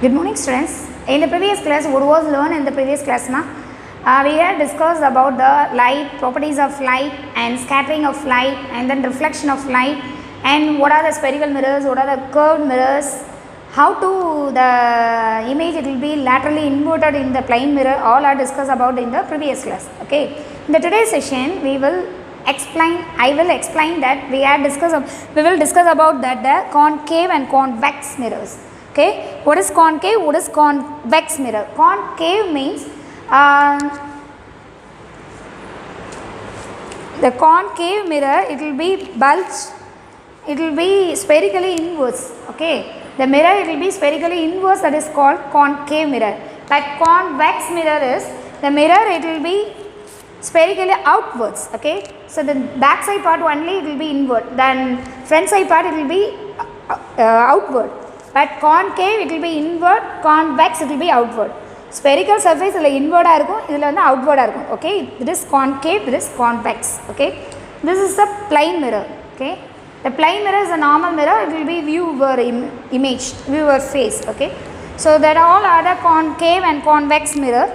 Good morning students. In the previous class, what was learned in the previous class? We had discussed about the light, properties of light and scattering of light and then reflection of light and what are the spherical mirrors, what are the curved mirrors, how to the image it will be laterally inverted in the plane mirror, all are discussed about in the previous class. Okay. In the today's session, I will explain that we will discuss about that the concave and convex mirrors. Okay, what is concave, what is convex mirror? Concave means the concave mirror, it will be bulged, it will be spherically inverse. Okay, the mirror it will be spherically inverse, that is called concave mirror. But convex mirror is the mirror it will be spherically outwards. Okay, so the back side part only it will be inward, then front side part it will be outward. But concave it will be inward, convex it will be outward. Spherical surface is inward and outward. Okay, this is concave, this is convex. Okay, this is the plane mirror. Okay, the plane mirror is a normal mirror, it will be viewer image, viewer face. Okay, so that all are the concave and convex mirror.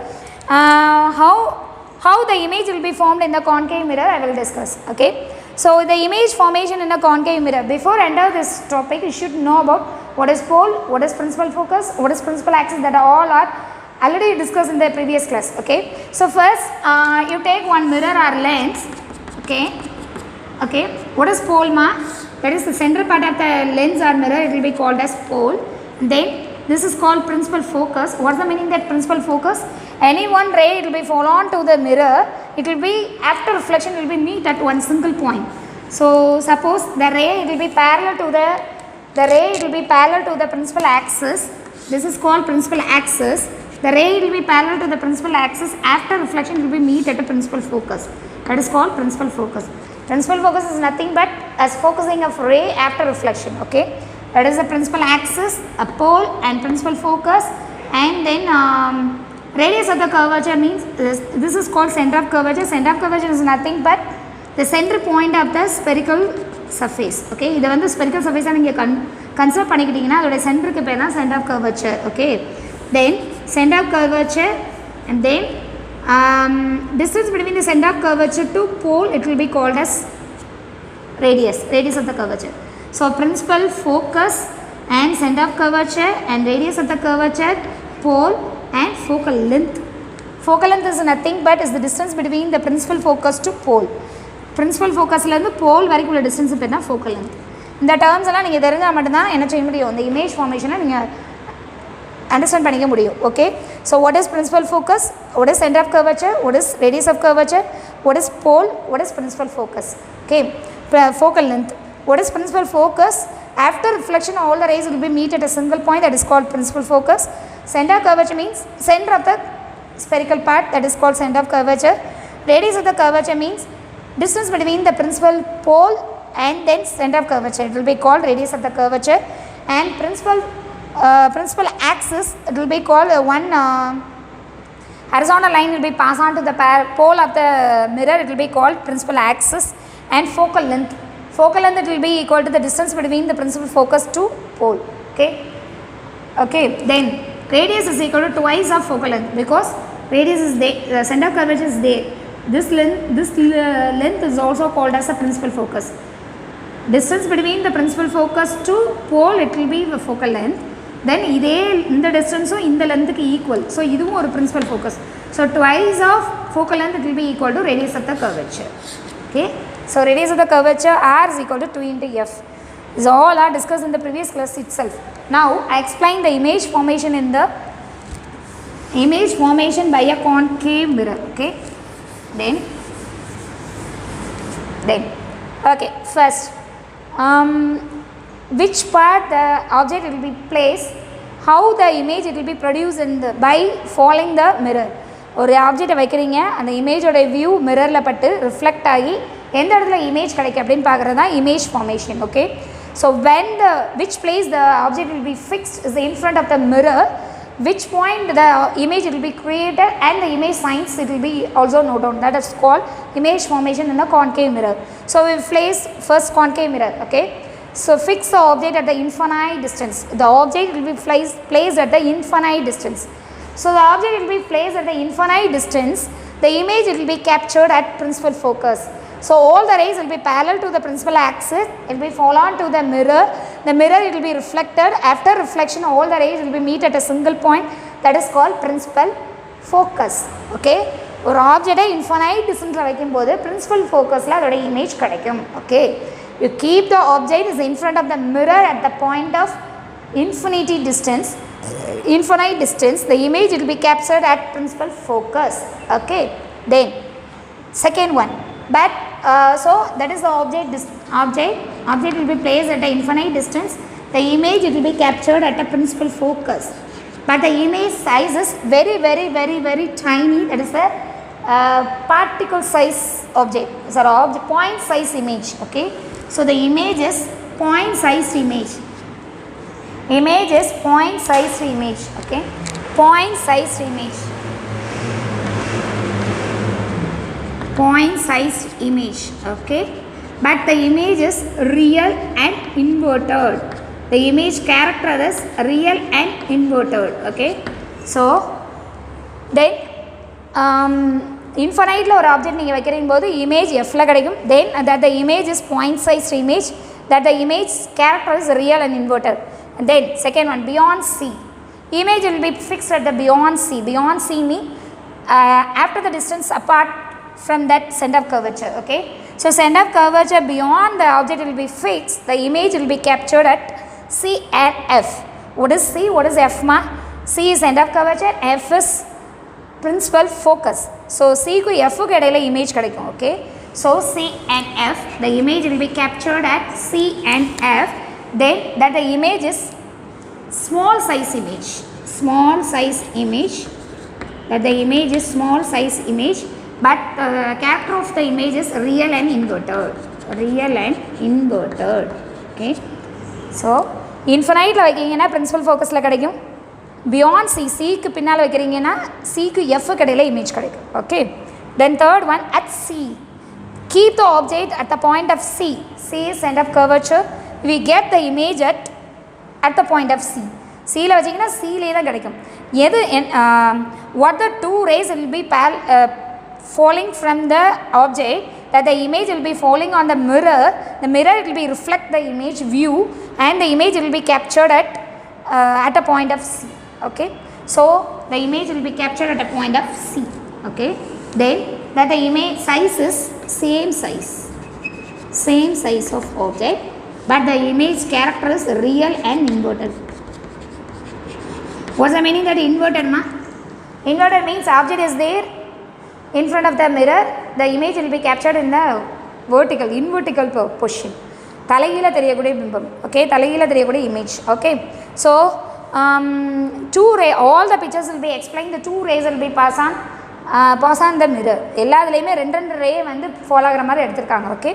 How the image will be formed in the concave mirror, I will discuss. Okay, so the image formation in a concave mirror. Before enter this topic, you should know about what is pole, what is principal focus, what is principal axis, that all are already discussed in the previous class. Okay, so first you take one mirror or lens. Okay, what is pole that is the central part of the lens or mirror, it will be called as pole. Then this is called principal focus. What is the meaning that principal focus? Any one ray it will be fall on to the mirror, it will be after reflection it will be meet at one single point. So suppose the ray it will be parallel to the principal axis. This is called principal axis. The ray will be parallel to the principal axis, after reflection will be meet at a principal focus. That is called principal focus. Principal focus is nothing but as focusing of ray after reflection. Okay, that is the principal axis, a pole and principal focus, and then radius of the curvature means this is called center of curvature. Center of curvature is nothing but the center point of the spherical surface. Okay, this is the spherical surface consider the center of curvature. Okay, then center of curvature, and then distance between the center of curvature to pole, it will be called as radius of the curvature. So principal focus and center of curvature and radius of the curvature, pole and focal length. Focal length is nothing but is the distance between the principal focus to pole. Principal focus and pole varikulla distance is focal length. In the terms the image formation understand panika mudiyum. Okay, so what is principal focus, what is center of curvature, what is radius of curvature, what is pole, what is principal focus. Okay, focal length, what is principal focus? After reflection all the rays will be meet at a single point, that is called principal focus. Center of curvature means center of the spherical part, that is called center of curvature. Radius of the curvature means distance between the principal pole and then center of curvature, it will be called radius of the curvature. And principal axis, it will be called one horizontal line will be passed on to the pole of the mirror, it will be called principal axis. And focal length it will be equal to the distance between the principal focus to pole. Okay, then radius is equal to twice of focal length, because radius is there, the center of curvature is there. This length is also called as a principal focus. Distance between the principal focus to pole, it will be the focal length. Then in the distance in the length equal. So this is a principal focus. So twice of focal length, it will be equal to radius of the curvature. Okay, so radius of the curvature R is equal to 2 into F. These all are discussed in the previous class itself. Now I explain the image formation by a concave mirror. Okay, then okay, first which part the object will be placed, how the image it will be produced by falling the mirror. ஒரு object வைக்கிறீங்க, அந்த இமேஜோட view மிரரில் பட்டு reflect ஆகி எந்த இடத்துல image கிடைக்கும் அப்படின்னு பார்க்குறது தான் image formation. Okay, so when which place the object will be fixed is in front of the mirror, which point the image will be created and the image signs it will be also noted down. That is called image formation in the concave mirror. So we place first concave mirror. Okay, So fix the object at the infinite distance. The object will be placed at the infinite distance. So the object will be placed at the infinite distance. The image will be captured at principal focus. So all the rays will be parallel to the principal axis. It will be fall on to the mirror. The mirror it will be reflected. After reflection, all the rays will be meet at a single point. That is called principal focus. Okay. ஒரு ஆப்ஜெக்டை infinite டிஸ்டன்ஸில் வைக்கும்போது principal ஃபோக்கஸில் அதோட image கிடைக்கும். Okay, you keep the object is in front of the mirror at the point of infinite distance, the image will be captured at principal focus. Okay, then second one, but so that is the object will be placed at the infinite distance. The image will be captured at a principal focus, but the image size is very tiny. That is the particle size object. So point size image. Okay, so the image is point sized image. Image is point sized image. Okay, point sized image. Point sized image. Okay, but the image is real and inverted. The image character is real and inverted. Okay, so then infinite ஒரு object நீங்கள் வைக்கிறீங்க போது image எஃப்ல கிடைக்கும். Then that the image is point sized image, that the image character is real and inverted. And then second one, beyond C, image will be fixed at the beyond C. Beyond C mean after the distance apart from that center of curvature. Okay, so center of curvature beyond the object will be fixed. The image will be captured at C and F. What is C? What is F ma? C is center of curvature, F is principal focus. So C ku F ku இடையில image கிடைக்கும். Okay, so C and F, the image will be captured at C and F. Then that the image is small size image. That the image is small size image, but character of the image is real and inverted. Okay, so infinite வைக்கீங்கன்னா principal focusல கிடைக்கும். beyond C க்கு பின்னால வைக்கிறீங்கன்னா C க்கு F க்கு இடையில image கிடைக்கும். Okay, then third one, at C, keep the object at the point of C. C is center of curvature. We get the image at the point of C. C ல வச்சீங்கன்னா C லே தான் கிடைக்கும். எது what the two rays will be falling from the object, that the image will be falling on the mirror. The mirror will be reflect the image view, and the image will be captured at a point of C. Okay, so the image will be captured at a point of C. Okay, then that the image size is same size of object, but the image character is real and inverted. What's the meaning that inverted ma? Inverted means object is there in front of the mirror, the image will be captured in the invertical position. தலைகீழ தெரியக்கூடிய பிம்பம். Okay, தலைகீழ தெரியக்கூடிய image. Okay, so all the pictures will be explained. The two rays will be pass on the mirror. எல்லாத்துலயுமே ரெண்டு ரே வந்து follow ஆகுற மாதிரி எடுத்துருக்காங்க. Okay,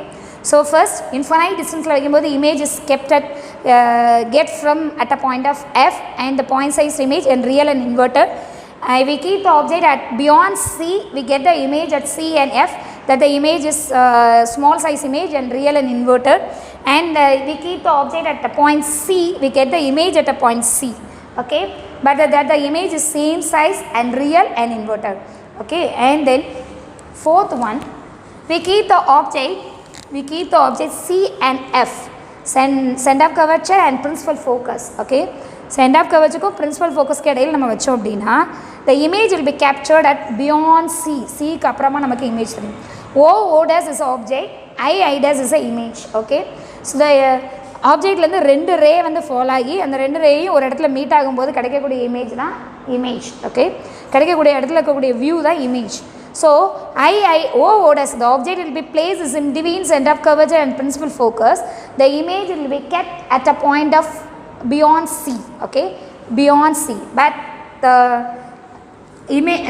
so first infinite distance வைக்கும்போது image is kept at get from at a point of F, and the point size image and real and inverted. We keep the object at beyond C, we get the image at C and F, that the image is small size image and real and inverted. And we keep the object at the point C, we get the image at a point C. Okay, but that the image is same size and real and inverted. Okay, and then fourth one, we keep the object C and F, center of curvature and principal focus. Okay, center of curvature ko principal focus ke இடையில நம்ம வெச்சோம் அப்படினா the image will be captured at beyond C க்கு அப்புறமா நமக்கு image தெரியும். O dash is object, I dash is a image. Okay, so the ஆப்ஜெக்ட்ல இருந்து ரெண்டு ரே வந்து ஃபால் ஆகி அந்த ரெண்டு ரேயும் ஒரு இடத்துல மீட் ஆகும்போது கிடைக்கக்கூடிய இமேஜ் தான் இமேஜ். ஓகே, கிடைக்கக்கூடிய இடத்துல இருக்கக்கூடிய வியூ தான் image. So O dash, the object will be placed in between center of curvature and principal focus. The image will be kept at a point of beyond C. Okay, beyond C, but the image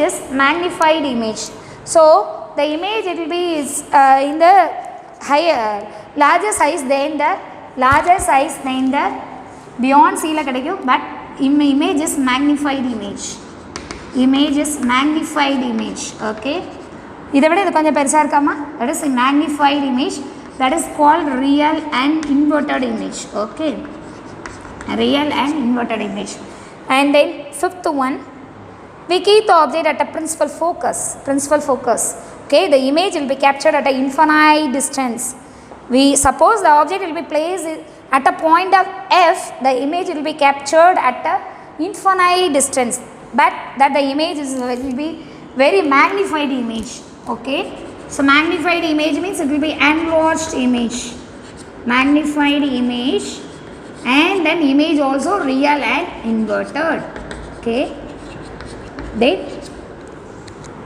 is magnified image. So the image it will be in the larger size than the beyond C la கிடைக்கும். But image is magnified image. Okay, இதை விட இது கொஞ்சம் பெருசாக இருக்காமா? That is a magnified image. that is called real and inverted image. Okay, real and inverted image. And then fifth one, we keep the object at a principal focus. Okay, the image will be captured at an infinite distance. We suppose the object will be placed at a point of F, the image will be captured at a infinite distance, but that the image will be very magnified image. Okay, so magnified image means it will be enlarged image, magnified image, and then image also real and inverted. Okay, then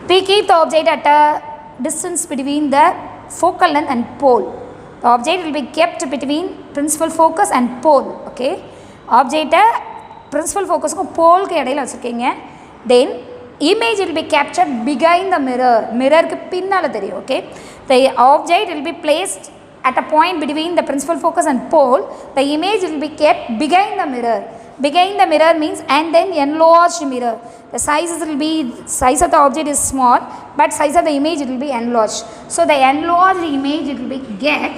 we keep the object at a distance between the focal length and pole. The object will be kept between principal focus and pole. Okay, object principal focus ko pole ke இடையில வச்சிருக்கீங்க. Then image will be captured behind the mirror. Mirror ku பின்னால தெரியும். Okay, the object will be placed at a point between the principal focus and pole. The image will be kept behind the mirror. Behind the mirror means and then enlarged mirror. The size of the object is small, but size of the image will be enlarged. So the enlarged image will be get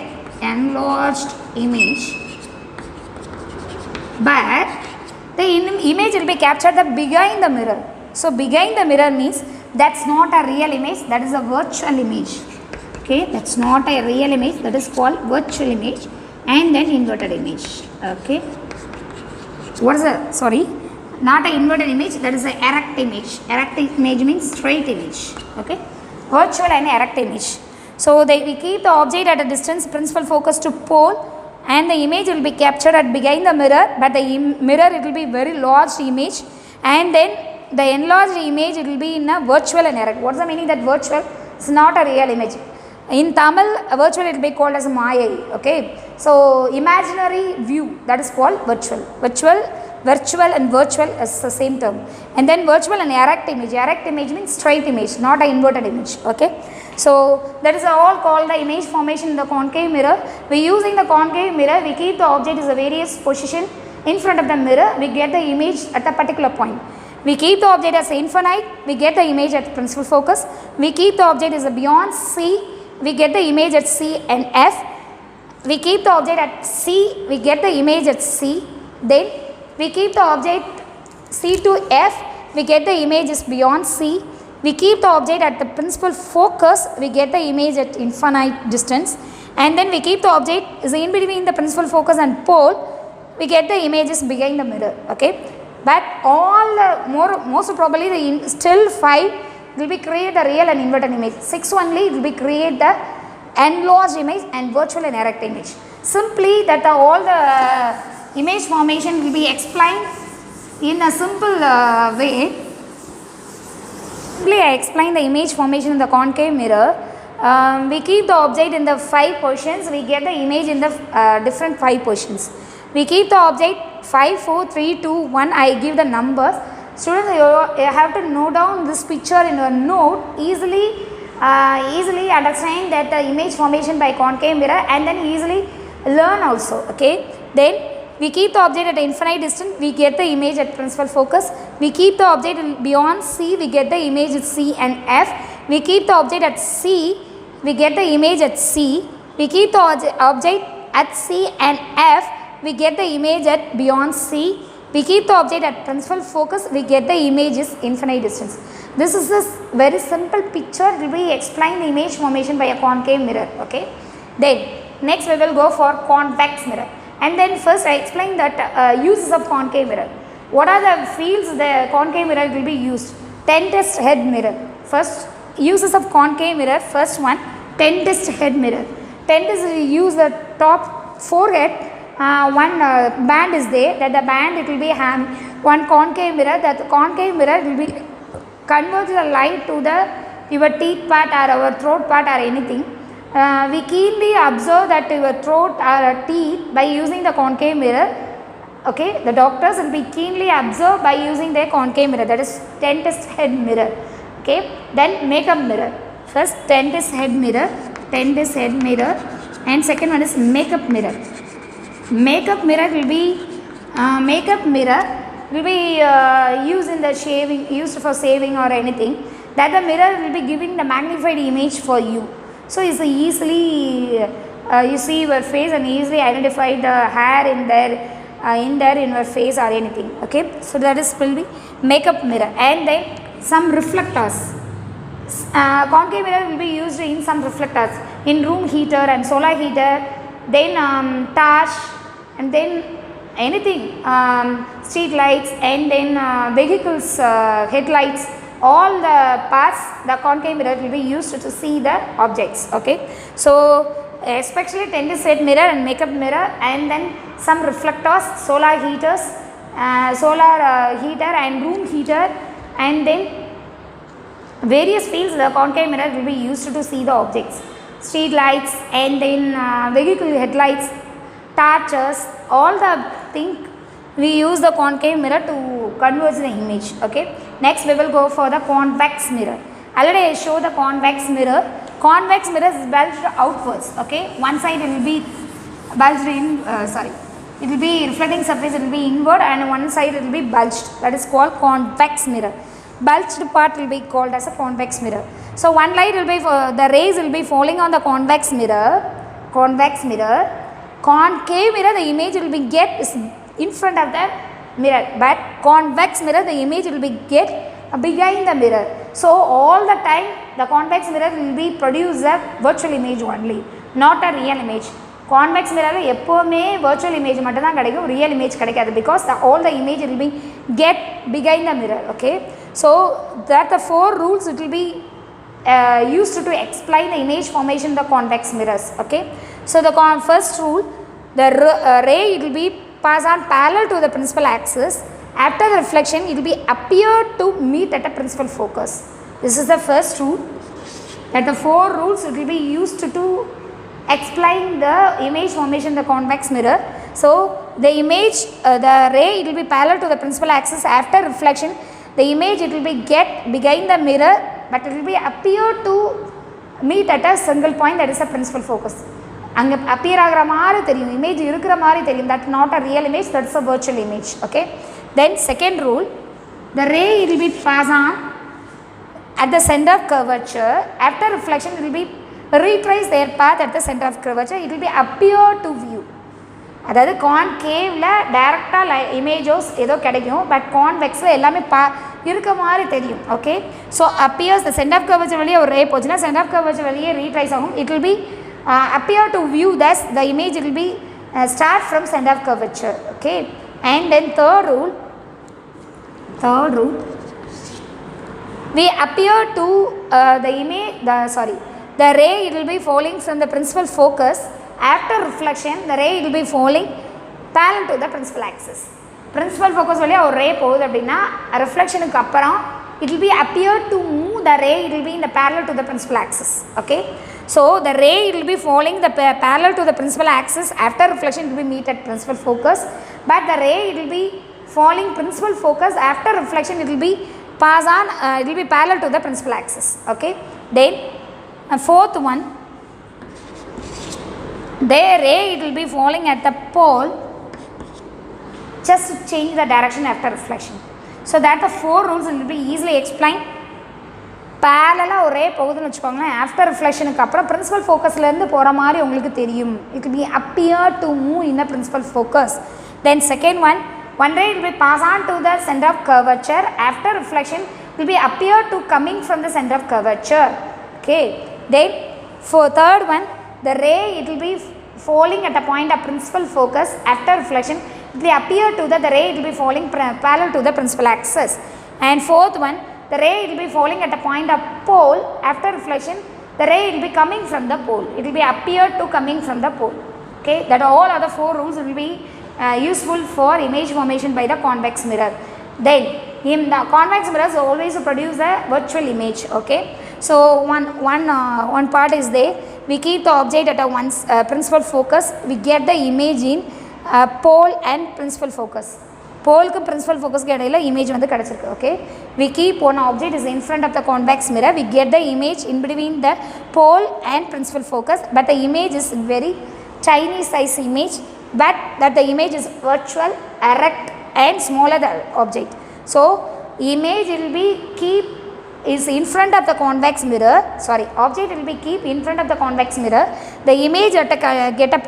enlarged image, but the image will be captured behind the mirror. So behind the mirror means that's not a real image, that is a virtual image. Okay, that's not a real image, that is called virtual image, and then inverted image. Okay, what is the not an inverted image, that is an erect image. Erect image means straight image. Okay, virtual and erect image. So we keep the object at a distance principal focus to pole, and the image will be captured at behind the mirror, but the mirror it will be very large image, and then the enlarged image it will be in a virtual and erect. What is the meaning that virtual? It's not a real image. In Tamil, virtual it will be called as Mayai. Okay, so imaginary view, that is called virtual. Virtual and virtual is the same term. And then virtual and erect image. Erect image means straight image, not an inverted image. Okay, so that is all called the image formation in the concave mirror. We using the concave mirror, we keep the object as a various position in front of the mirror. We get the image at a particular point. We keep the object as infinite, we get the image at principal focus. We keep the object as a beyond C, we get the image at C and F. We keep the object at C, we get the image at C. Then we keep the object C to F, we get the image is beyond C. We keep the object at the principal focus, we get the image at infinite distance. And then we keep the object is in between the principal focus and pole, we get the images behind the mirror. Okay, but most probably the still 5 will be create the real and inverted image. 6 only will be create the enlarged image and virtual and erect image. Simply that all the image formation will be explained in a simple way. Simply I explain the image formation in the concave mirror. We keep the object in the 5 positions, we get the image in the different 5 positions. We keep the object 5, 4, 3, 2, 1, I give the numbers. Students, you have to note down this picture in your note, easily understand that the image formation by concave mirror, and then easily learn also. Okay, then we keep the object at infinite distance, we get the image at principal focus. We keep the object beyond C, we get the image at C and F. We keep the object at C, we get the image at C. We keep the object at C and F, we get the image at beyond C. We keep the object at principal focus, we get the image is infinite distance. This is a very simple picture, will be explain the image formation by a concave mirror. Okay, then next we will go for convex mirror. And then first I explain that uses of concave mirror. What are the fields the concave mirror will be used? Dentist head mirror. First uses of concave mirror, first one, dentist head mirror. Dentist will use the top forehead, one band is there, that the band it will be one concave mirror, that the concave mirror will be convert the light to the your teeth part or our throat part or anything. We keenly observe that your throat or teeth by using the concave mirror. Okay, the doctors will be keenly observed by using their concave mirror, that is dentist head mirror. Okay, then makeup mirror. First dentist head mirror, and second one is makeup mirror. Makeup mirror will be used in the shaving, used for shaving or anything. That the mirror will be giving the magnified image for you. So it's easily you see your face and easily identify the hair in there in your face or anything. Okay, so that is will be makeup mirror. And then some reflectors. Concave mirror will be used in some reflectors in room heater and solar heater, then torch, and then anything, street lights, and then vehicles headlights. All the parts the concave mirror will be used to see the objects. Okay, so especially tended set mirror and makeup mirror, and then some reflectors, solar heaters, heater and room heater, and then various fields the concave mirror will be used to see the objects, street lights, and then vehicle headlights, torches, all the thing we use the concave mirror to converge the image. Okay, next we will go for the convex mirror. Already I show the convex mirror. Convex mirror is bulged outwards. Okay, one side it will be bulged in it will be reflecting surface, it will be inward, and one side it will be bulged. That is called convex mirror. Bulged part will be called as a convex mirror. So one light will be the rays will be falling on the convex mirror. Concave mirror, the image will be get is in front of the mirror, but convex mirror the image will be get behind the mirror. So all the time the convex mirror will be produce a virtual image only, not a real image. Convex mirror எப்போமே virtual image மட்டும் தான் கிடைக்கும், real image கிடைக்காது, because all the image will be get behind the mirror. Okay, so that the 4 rules it will be used to explain the image formation in the convex mirrors. Okay, so the first rule, the ray it will be pass on parallel to the principal axis. After the reflection it will be appear to meet at a principal focus. This is the first rule. That the 4 rules it will be used to explain the image formation in the convex mirror. So the image, the ray it will be parallel to the principal axis. After reflection the image it will be get behind the mirror, but it will be appear to meet at a single point, that is a principal focus. அங்கே appear ஆகிற மாதிரி தெரியும், image இருக்கிற மாதிரி தெரியும், that not a real image, that's a virtual image. Okay, then second rule, the ray it will be pass on at the center of curvature. After reflection it will be retrace their path at the center of curvature, it will be appear to view. அதாவது கான்கேவ்ல டைரெக்டாக images ஏதோ கிடைக்கும், but கான்வெக்ஸில் எல்லாமே இருக்க மாதிரி தெரியும். Okay, so appears the centre of curvature வழியே ஒரு ரே போச்சுன்னா சென்டர் ஆஃப் கர்வச்சர் வழியே ரீட்ரைஸ் ஆகும். It will B appear to view, thus the image will be start from center of curvature. Okay, and then third rule, we appear to the image, the ray it will be falling from the principal focus. After reflection the ray it will be falling parallel to the principal axis. Principal focus வழியா ஒரு ray போகுது அப்படின்னா reflectionக்கு அப்புறம் it will be appear to move the ray, it will be in the parallel to the principal axis. Okay, so the ray it will be falling the parallel to the principal axis. After reflection it will be meet at principal focus, but the ray it will be falling principal focus. After reflection it will be pass on, it will be parallel to the principal axis. Okay, then fourth one, the ray it will be falling at the pole just to change the direction after reflection. So that the 4 rules will be easily explained. பேரலாக ஒரு ரே போகுதுன்னு வச்சுக்கோங்களேன், after ரிஃப்ளெக்ஷனுக்கு அப்புறம் principal ஃபோக்கஸ்லேருந்து போகிற மாதிரி உங்களுக்கு தெரியும். It will be appear to move in a principal focus. Then second one ray will be pass on to the centre of curvature. After reflection will be appear to coming from the centre of curvature. Okay, then for third one, the ray it will be falling at a point of principal focus. After reflection it will appear to the ray it will be falling parallel to the principal axis. And fourth one, the ray it will be falling at a point of pole. After reflection the ray will be coming from the pole, it will be appear to coming from the pole. Okay, that all other 4 rules will be useful for image formation by the convex mirror. Then in the convex mirrors always produce a virtual image. Okay, so one part is there, we keep the object at a principal focus, we get the image in pole and principal focus. போலுக்கு principal ஃபோக்கஸ்க்கு இடையில image வந்து கிடச்சிருக்கு. Okay, we keep one object is in front of the convex mirror, we get the image in between the pole and principal focus, but the image is very tiny size image, but that the image is virtual, erect and smaller the object. So image will be keep is in front of the convex mirror, sorry, object will be keep in front of the convex mirror, the image at a, get a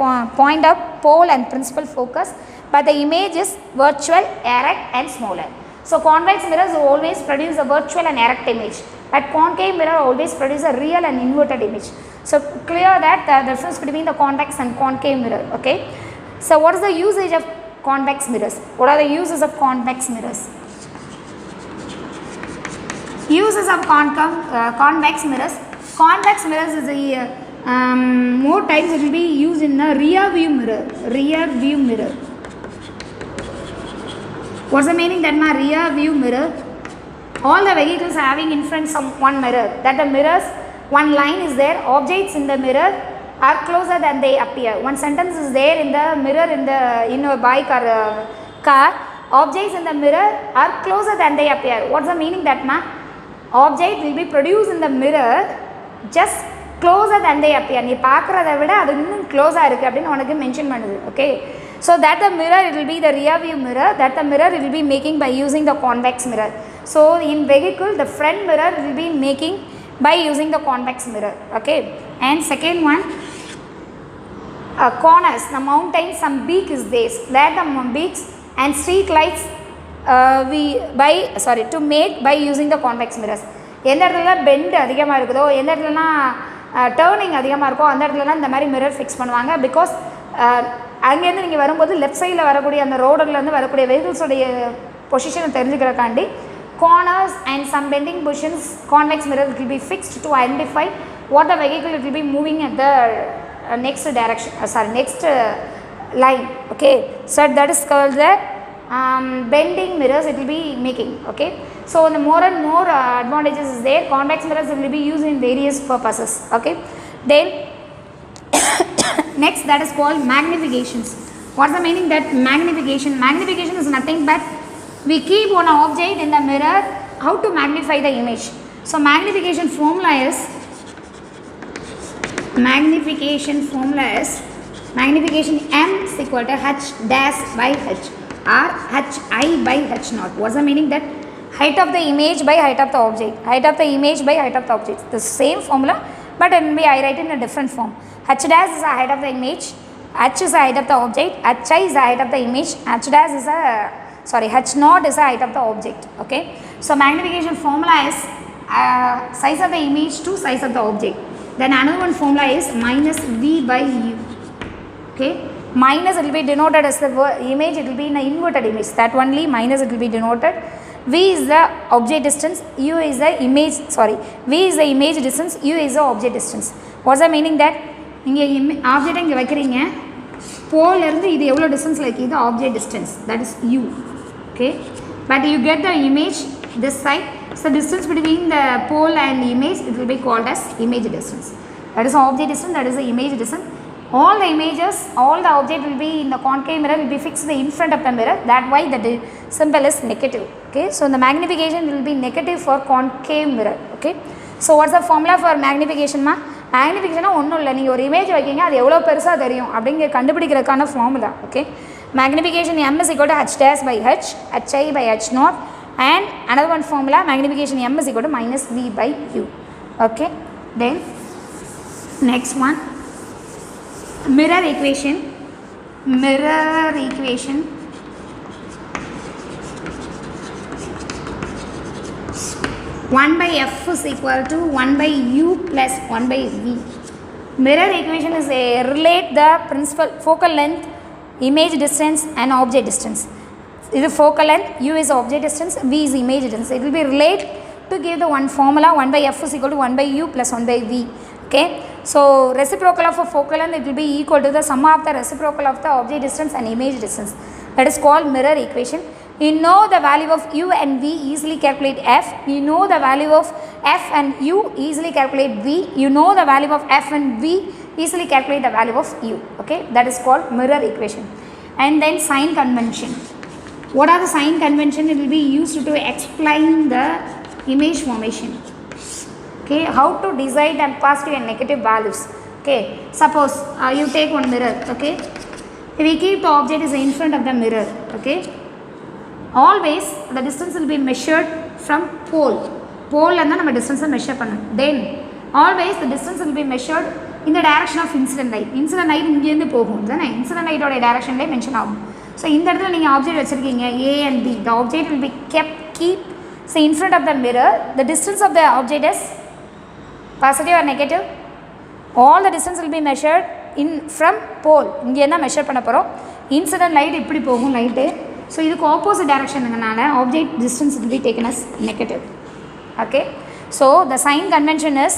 point of pole and principal focus, but the image is virtual, erect and smaller. So convex mirrors always produce a virtual and erect image, but concave mirror always produce a real and inverted image. So clear that the difference between the convex and concave mirror. Okay. So what is the usage of convex mirrors? What are the uses of convex mirrors? Uses of convex mirrors. Convex mirrors is a more times it will be used in a rear view mirror. Rear view mirror. What's the meaning that my rear view mirror? All the vehicles having in front some one mirror. That the mirrors, one line is there. Objects in the mirror are closer than they appear. One sentence is there in the mirror in a bike or a car. Objects in the mirror are closer than they appear. What's the meaning that ma? Object will be produced in the mirror just closer than they appear. நீ பார்க்கறதை விட அது இன்னும் க்ளோஸாக இருக்குது அப்படின்னு உனக்கு mention பண்ணுது. Okay, so that the mirror it will be the rear view mirror, that the mirror it will be making by using the convex mirror. So in vehicle the front mirror will be making by using the convex mirror. Okay, and second one, corners, the mountains, some beak is there, where the beaks and street lights to make by using the convex mirrors. எந்த இடத்துல bend அதிகமாக இருக்குதோ, எந்த இடத்துலனா turning அதிகமாக இருக்கோ அந்த இடத்துலலாம் இந்த மாதிரி மிரர் ஃபிக்ஸ் பண்ணுவாங்க. பிகாஸ் அங்கேருந்து நீங்கள் வரும்போது லெஃப்ட் சைடில் வரக்கூடிய அந்த ரோடுலேருந்து வரக்கூடிய வெஹிக்கிள்ஸோடைய பொசிஷனை தெரிஞ்சுக்கிறக்காண்டி corners and some bending positions convex mirror will be fixed to identify what the vehicle will be moving at the next direction, next line. Okay, so that is called the bending mirrors it will be making. Okay, so the more and more advantages is there. Convex mirrors will be used in various purposes. Okay, then next that is called magnifications. What's the meaning that magnification? Magnification is nothing but we keep one object in the mirror, how to magnify the image. So magnification formula is magnification m is equal to h dash by h or hi by h naught. What's the meaning that? Height of the image by height of the object. Height of the image by height of the object. The same formula, but it will be I write in a different form. H dash is the height of the image, h is the height of the object, hi is the height of the image, h dash is h naught is the height of the object. Okay, so magnification formula is size of the image to size of the object. Then another one formula is minus v by u. Okay, minus it will be denoted as the image, it will be in an inverted image, that only minus it will be denoted. V is the object distance, u is the image, v is the image distance, u is the object distance. What's the meaning that? இங்கே object இங்கே வைக்கிறீங்க, போலேருந்து இது எவ்வளோ டிஸ்டன்ஸில் இருக்குது, இது object distance, that is u. Okay, but you get the image this side, so distance between the pole and image it will be called as image distance. That is object distance, that is the image distance. All the images, all the object will be in the concave mirror will be fixed in front of the mirror, that why the symbol is negative. Okay, so the magnification will be negative for concave mirror. Okay, so what's the formula for magnification ma? Magnification ஒன்றும் இல்லை, நீங்கள் ஒரு image வைக்கிங்க அது எவ்வளோ பெருசாக தெரியும் அப்படிங்கிற கண்டுபிடிக்கிறதுக்கான formula. Okay, magnification m is equal to h dash by h, hi by h naught, and another one formula magnification m is equal to minus v by u. Okay, then next one, mirror equation. 1 by f is equal to 1 by u plus 1 by v. Mirror equation is a relate the principal focal length, image distance and object distance. This is focal length, u is object distance, v is image distance. It will be relate to give the one formula 1 by f is equal to 1 by u plus 1 by v. Okay, so reciprocal of a focal length it will be equal to the sum of the reciprocal of the object distance and image distance. That is called mirror equation. You know the value of u and v, easily calculate f. You know the value of f and u, easily calculate v. You know the value of f and v, easily calculate the value of u. Okay, that is called mirror equation. And then sign convention. What are the sign convention? It will be used to explain the image formation. Okay, how to decide and positive and negative values. Okay, suppose you take one mirror. Okay, we keep the object is in front of the mirror. Okay, always the distance will be measured from pole. pole and நம்ம distance measure பண்ணணும். Then always the distance will be measured in the direction of incident light. Incident light இங்கேருந்து போகும் தானே, incident light ஓட directionலே mention ஆகும். So இந்த இடத்துல நீங்கள் ஆப்ஜெக்ட் வச்சுருக்கீங்க A and B. The object will be keep in front of the mirror. The distance of the object is positive or negative? All the distance will be measured in from pole. இங்கே தான் measure பண்ண போகிறோம். Incident light இப்படி போகும் light. So இதுக்கு opposite டைரக்ஷனுங்கனால object distance will be taken as negative. Okay. So the sign convention is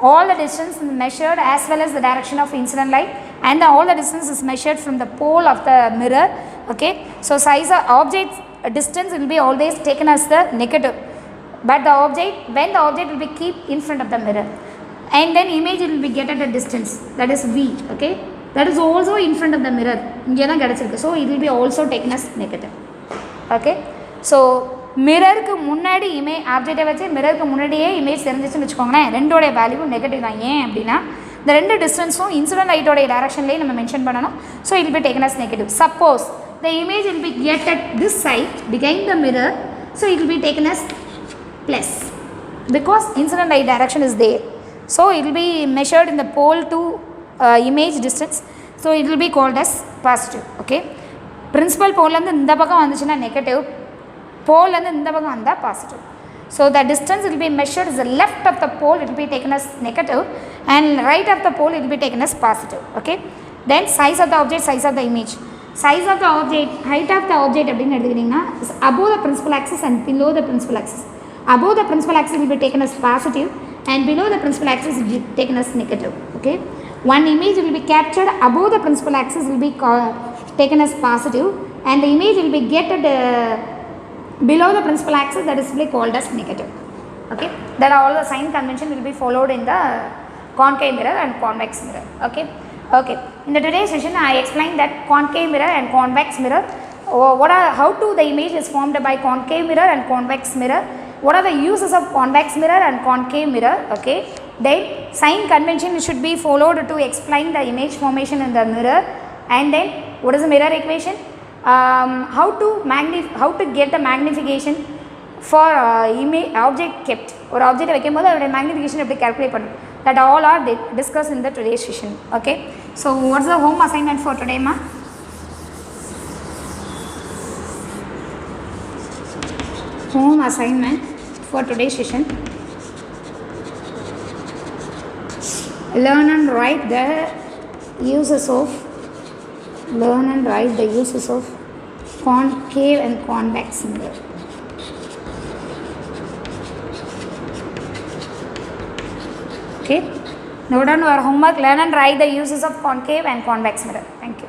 all the distance is measured as well as the direction of incident light, and all the distance is measured from the pole of the mirror. Okay. So size of object distance will be always taken as the negative, but the object, when the object will be keep in front of the mirror, and then image will be get at a distance, that is V. Okay. That is also in front of the mirror. இங்கே தான் கிடச்சிருக்கு. So it will be also taken as negative. Okay. So மிரருக்கு முன்னாடி ஆப்ஜெக்டை வச்சு மிரருக்கு முன்னாடியே image தெரிஞ்சிச்சுன்னு வச்சுக்கோங்களேன், ரெண்டோட value negative தான். ஏன் அப்படின்னா இந்த ரெண்டு டிஸ்டன்ஸும் இன்சிடென்ட் லைட்டோடைய டைரக்ஷன்லேயே நம்ம மென்ஷன் பண்ணணும். So it will be taken as negative. Suppose the image will be get at this side behind the mirror, so it will be taken as plus because incident light direction is there. So it will be measured in the pole to image distance, so it will be called as positive. Okay. Principal pole வந்து இந்த பக்கம் வந்துச்சுன்னா negative, pole வந்து இந்த பக்கம் வந்தால் positive. So the distance will be measured as the left of the pole, it will be taken as negative, and right of the pole it will be taken as positive. Okay. Then size of the object, size of the image. Size of the object, height of the object அப்படின்னு எடுத்துக்கிட்டிங்கன்னா above the principal axis and below the principal axis. Above the principal axis will be taken as positive, and below the principal axis will be taken as negative. Okay. One image will be captured above the principal axis will be taken as positive, and the image will be get at below the principal axis, that is will be called as negative. Okay. That all the sign convention will be followed in the concave mirror and convex mirror. Okay. Okay. In the today's session I explained that concave mirror and convex mirror, how to the image is formed by concave mirror and convex mirror, what are the uses of convex mirror and concave mirror. Okay. Then sign convention should be followed to explain the image formation in the mirror, and then what is the mirror equation, how to get the magnification for image object kept, or object வைக்கும்போது அதோட magnification எப்படி calculate பண்ணணும், that all are discussed in the today's session. Okay. So what's the home assignment for today, ma? Home assignment for today's session, learn and write the uses of concave and convex mirror. Okay. Note down your homework, learn and write the uses of concave and convex mirror. Thank you.